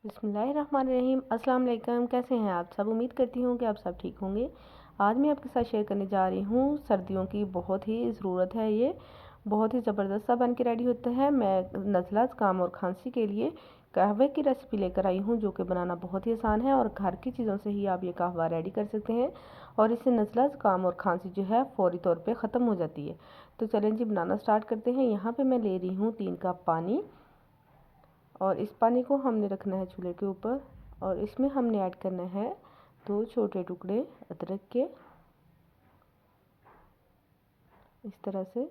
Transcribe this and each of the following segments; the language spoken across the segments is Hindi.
बिस्मिल्लाहिर्रहमानिर्रहीम। अस्सलाम वालेकुम। कैसे हैं आप सब? उम्मीद करती हूँ कि आप सब ठीक होंगे। आज मैं आपके साथ शेयर करने जा रही हूँ, सर्दियों की बहुत ही ज़रूरत है। ये बहुत ही ज़बरदस्त सा बन के रेडी होता है। मैं नज़ला, ज़ुकाम और खांसी के लिए कहवे की रेसिपी लेकर आई हूँ, जो कि बनाना बहुत ही आसान है और घर की चीज़ों से ही आप ये कहवा रेडी कर सकते हैं और इससे नज़ला, ज़ुकाम और खांसी जो है फ़ौरी तौर पर ख़त्म हो जाती है। तो चलें जी, बनाना स्टार्ट करते हैं। यहाँ पर मैं ले रही हूँ 3 कप पानी और इस पानी को हमने रखना है चूल्हे के ऊपर और इसमें हमने ऐड करना है 2 छोटे टुकड़े अदरक के, इस तरह से।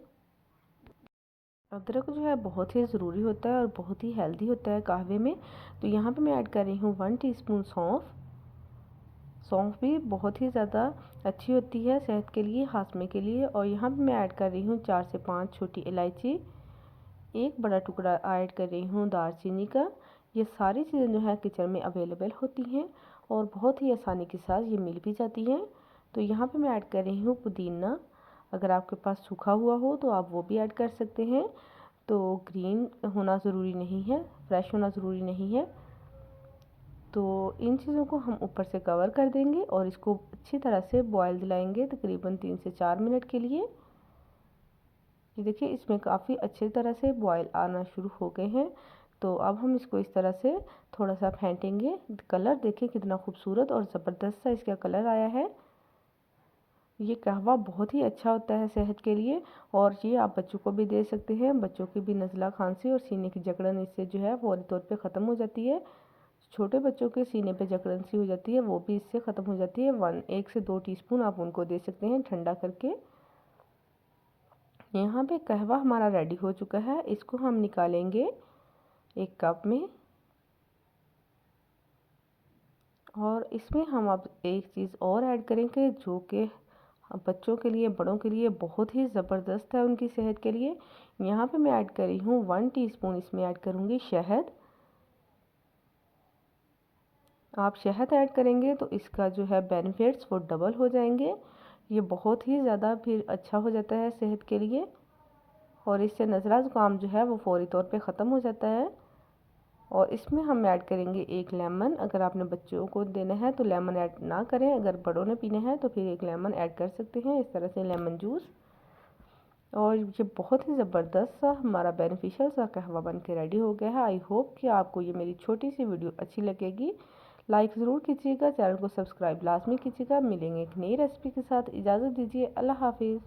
अदरक जो है बहुत ही ज़रूरी होता है और बहुत ही हेल्दी होता है कहवे में। तो यहाँ पे मैं ऐड कर रही हूँ 1 टीस्पून सौंफ। सौंफ भी बहुत ही ज़्यादा अच्छी होती है सेहत के लिए, हाजमे के लिए। और यहाँ पे मैं ऐड कर रही हूँ 4 से 5 छोटी इलायची, एक बड़ा टुकड़ा ऐड कर रही हूँ दालचीनी का। ये सारी चीज़ें जो है किचन में अवेलेबल होती हैं और बहुत ही आसानी के साथ ये मिल भी जाती हैं। तो यहाँ पे मैं ऐड कर रही हूँ पुदीना। अगर आपके पास सूखा हुआ हो तो आप वो भी ऐड कर सकते हैं। तो ग्रीन होना ज़रूरी नहीं है, फ्रेश होना ज़रूरी नहीं है। तो इन चीज़ों को हम ऊपर से कवर कर देंगे और इसको अच्छी तरह से बॉयल दिलाएंगे तकरीबन 3 से 4 मिनट के लिए। ये देखिए, इसमें काफ़ी अच्छी तरह से बॉयल आना शुरू हो गए हैं। तो अब हम इसको इस तरह से थोड़ा सा फेंटेंगे। कलर देखिए कितना खूबसूरत और ज़बरदस्त सा इसका कलर आया है। ये कहवा बहुत ही अच्छा होता है सेहत के लिए और ये आप बच्चों को भी दे सकते हैं। बच्चों की भी नज़ला, खांसी और सीने की जकड़न इससे जो है फौरी तौर पे ख़त्म हो जाती है। छोटे बच्चों के सीने पे जकड़न सी हो जाती है, वो भी इससे ख़त्म हो जाती है। 1 से 2 टीस्पून आप उनको दे सकते हैं ठंडा करके। यहाँ पे कहवा हमारा रेडी हो चुका है। इसको हम निकालेंगे एक कप में और इसमें हम अब एक चीज़ और ऐड करेंगे, जो कि बच्चों के लिए, बड़ों के लिए बहुत ही ज़बरदस्त है उनकी सेहत के लिए। यहाँ पे मैं ऐड कर रही हूँ 1 टीस्पून, इसमें ऐड करूँगी शहद। आप शहद ऐड करेंगे तो इसका जो है बेनिफिट्स वो डबल हो जाएंगे। ये बहुत ही ज़्यादा फिर अच्छा हो जाता है सेहत के लिए और इससे नज़ला, ज़ुकाम जो है वो फ़ौरी तौर पे ख़त्म हो जाता है। और इसमें हम ऐड करेंगे 1 लेमन। अगर आपने बच्चों को देना है तो लेमन ऐड ना करें, अगर बड़ों ने पीना है तो फिर 1 लेमन ऐड कर सकते हैं, इस तरह से लेमन जूस। और ये बहुत ही ज़बरदस्त सा हमारा बेनिफिशियल सा कहवा बन के रेडी हो गया है। आई होप कि आपको ये मेरी छोटी सी वीडियो अच्छी लगेगी। लाइक ज़रूर कीजिएगा, चैनल को सब्सक्राइब लाजमी कीजिएगा। मिलेंगे एक नई रेसिपी के साथ। इजाज़त दीजिए, अल्लाह हाफिज़।